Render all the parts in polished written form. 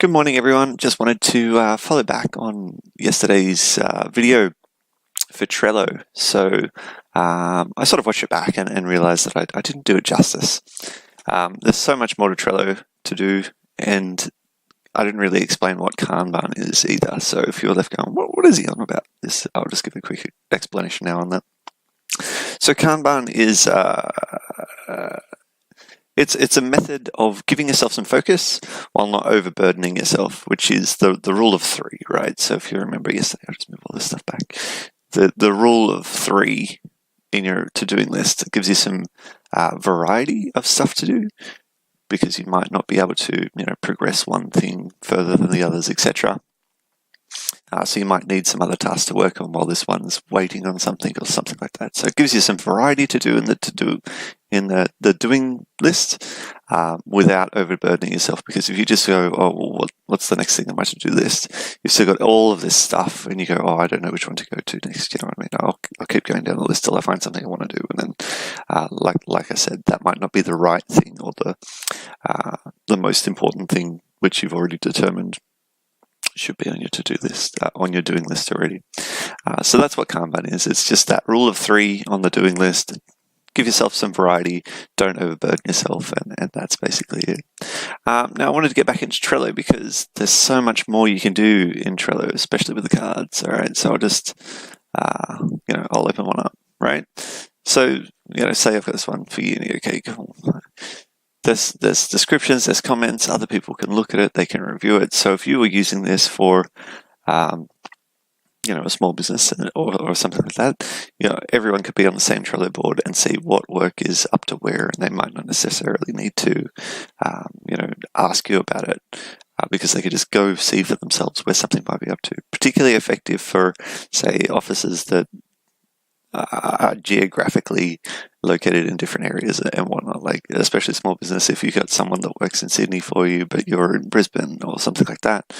Good morning, everyone. Just wanted to follow back on yesterday's video for Trello. So I sort of watched it back and realized that I didn't do it justice. There's so much more to Trello to do, and I didn't really explain what Kanban is either. So if you're left going, what is he on about this? I'll just give a quick explanation now on that. So Kanban is it's a method of giving yourself some focus while not overburdening yourself, which is the rule of three, right? So if you remember yesterday, I'll just move all this stuff back. The rule of three in your to-doing list gives you some variety of stuff to do, because you might not be able to, progress one thing further than the others, etc. So you might need some other tasks to work on while this one's waiting on something or something like that. So it gives you some variety to do in the doing list without overburdening yourself. Because if you just go, oh, well, what's the next thing on my to-do list? You've still got all of this stuff, and you go, oh, I don't know which one to go to next. You know what I mean? I'll keep going down the list till I find something I want to do, and then, like I said, that might not be the right thing or the most important thing, which you've already determined should be on your to-do list, on your doing list already. So that's what Kanban is. It's just that rule of three on the doing list. Give yourself some variety, don't overburden yourself, and that's basically it. Now I wanted to get back into Trello because there's so much more you can do in Trello, especially with the cards. All right, so I'll just, I'll open one up, right? So, say I've got this one for Uni. Okay, cool. There's descriptions, there's comments, other people can look at it, they can review it. So if you were using this for, a small business or something like that, everyone could be on the same Trello board and see what work is up to where, and they might not necessarily need to, ask you about it. Because they could just go see for themselves where something might be up to. Particularly effective for, say, offices that are geographically located in different areas and whatnot, like especially small business. If you've got someone that works in Sydney for you, but you're in Brisbane or something like that,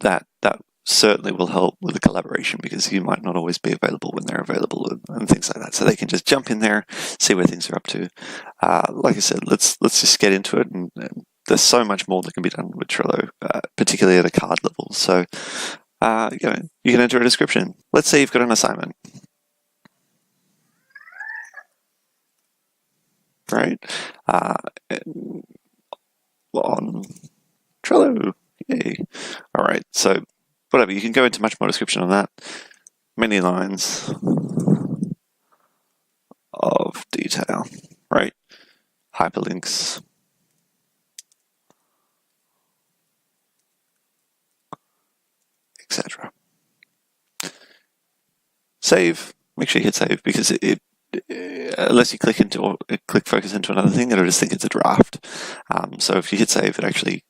that certainly will help with the collaboration, because you might not always be available when they're available and things like that. So they can just jump in there, see where things are up to. Like I said, let's just get into it, and there's so much more that can be done with Trello, particularly at a card level. So you can enter a description. Let's say you've got an assignment. Right? On Trello. Yay. All right. So whatever, you can go into much more description on that. Many lines of detail, right? Hyperlinks. Etc. Save. Make sure you hit save, because it unless you click focus into another thing, it'll just think it's a draft. So if you hit save, it actually,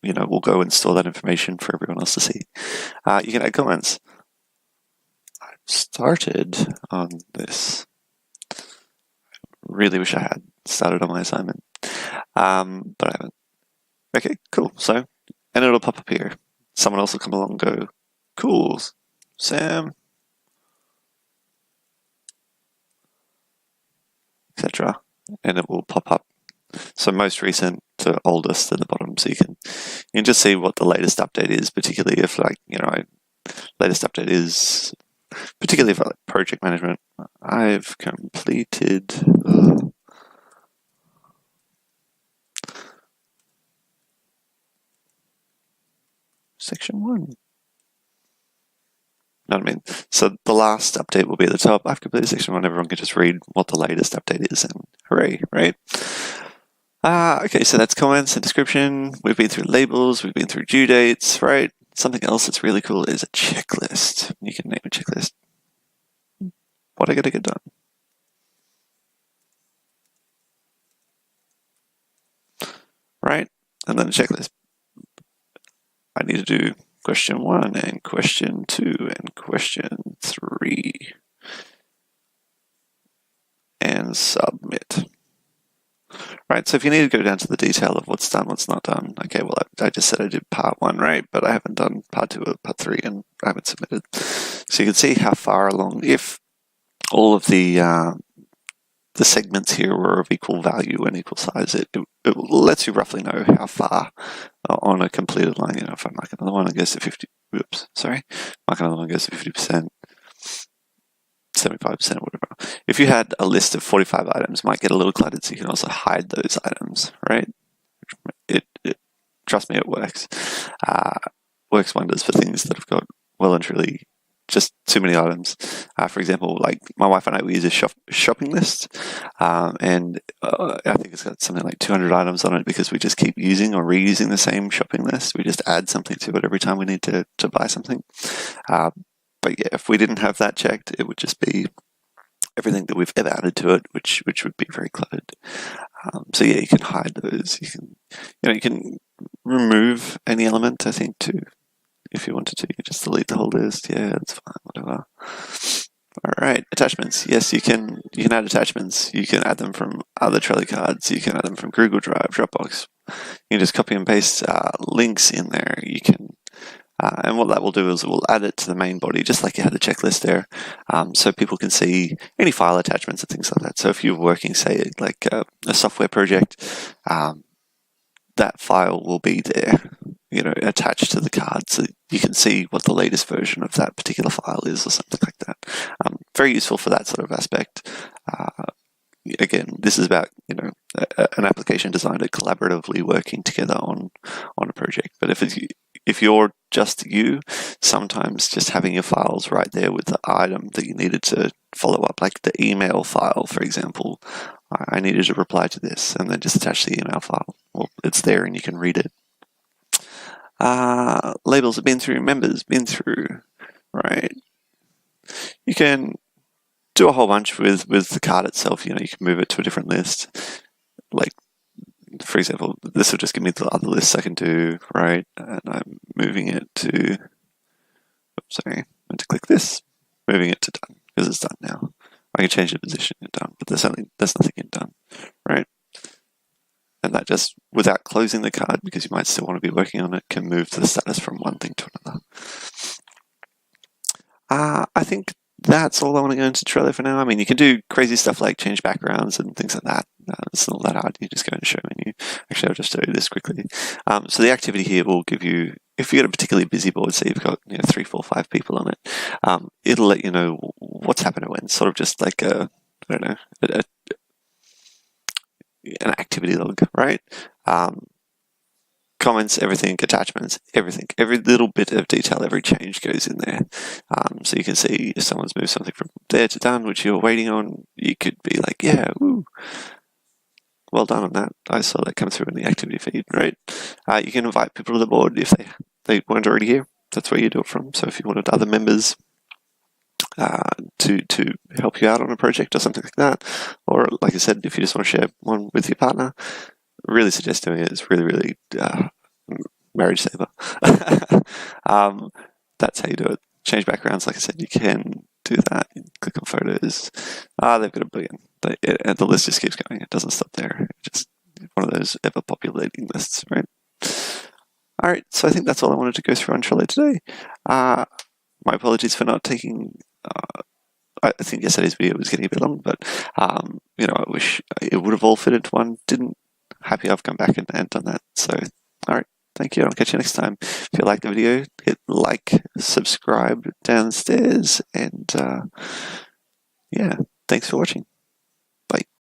will go and store that information for everyone else to see. You can add comments. I've started on this. Really wish I had started on my assignment, but I haven't. Okay, cool. So, and it'll pop up here. Someone else will come along and go, cool, Sam, etc., and it will pop up. So most recent to oldest at the bottom, so you can just see what the latest update is, particularly if latest update is particularly for project management. I've completed section 1. Know what I mean? So the last update will be at the top. I've completed section 1. Everyone can just read what the latest update is, and hooray, right? Okay, so that's comments and description. We've been through labels. We've been through due dates, right? Something else that's really cool is a checklist. You can name a checklist. What I got to get done. Right? And then a checklist. I need to do question 1 and question 2 and question 3 and submit. Right, so if you need to go down to the detail of what's done, what's not done, okay, well, I just said I did part 1, right, but I haven't done part 2 or part 3, and I haven't submitted. So you can see how far along, if all of the the segments here are of equal value and equal size. It lets you roughly know how far on a completed line. You know, if I mark another one, it goes to 50. Oops, sorry. Mark another one, goes to 50%. 75% or whatever. If you had a list of 45 items, it might get a little cluttered, so you can also hide those items, right? Trust me, it works. Works wonders for things that have got well and truly just too many items. For example, like my wife and I, we use a shopping list, and I think it's got something like 200 items on it because we just keep using or reusing the same shopping list. We just add something to it every time we need to buy something. But yeah, if we didn't have that checked, it would just be everything that we've ever added to it, which would be very cluttered. So yeah, you can hide those. You can remove any element, I think, too. If you wanted to, you can just delete the whole list. Yeah, that's fine, whatever. All right, attachments. Yes, you can add attachments. You can add them from other Trello cards. You can add them from Google Drive, Dropbox. You can just copy and paste links in there. You can, and what that will do is it will add it to the main body, just like you had the checklist there, so people can see any file attachments and things like that. So if you're working, say, like a software project, that file will be there, attached to the card, so you can see what the latest version of that particular file is or something like that. Very useful for that sort of aspect. Again, this is about an application designed at collaboratively working together on a project. But if you're just you, sometimes just having your files right there with the item that you needed to follow up, like the email file, for example, I needed to reply to this, and then just attach the email file. Well, it's there and you can read it. Labels have been through, members been through, right? You can do a whole bunch with the card itself. You can move it to a different list. Like, for example, this will just give me the other lists I can do, right? And I'm moving it to, sorry, I meant to click this, moving it to done, because it's done now. I can change the position in done, but there's nothing in done, right? And that just, without closing the card, because you might still want to be working on it, can move the status from one thing to another. I think that's all I want to go into Trello for now. I mean, you can do crazy stuff like change backgrounds and things like that. It's not that hard. You just go into show menu. Actually, I'll just show you this quickly. So the activity here will give you, if you've got a particularly busy board, say you've got 3, 4, 5 people on it, it'll let you know what's happening when. Sort of just like an activity log, right? Comments, everything, attachments, everything. Every little bit of detail, every change goes in there. So you can see if someone's moved something from there to done, which you're waiting on, you could be like, yeah, woo, well done on that. I saw that come through in the activity feed, right? You can invite people to the board if they weren't already here. That's where you do it from. So if you wanted other members to help you out on a project or something like that, or like I said, if you just want to share one with your partner, really suggest doing it. It's really, really marriage saver. That's how you do it. Change backgrounds, like I said, you can do that. You click on photos. They've got a billion. And the list just keeps going. It doesn't stop there. It's just one of those ever-populating lists, right? All right, so I think that's all I wanted to go through on Trello today. My apologies for not taking... I think yesterday's video was getting a bit long, but I wish it would have all fit into one. Didn't. Happy I've come back and done that. So, all right, thank you. I'll catch you next time. If you like the video, hit like, subscribe downstairs, and yeah, thanks for watching. Bye.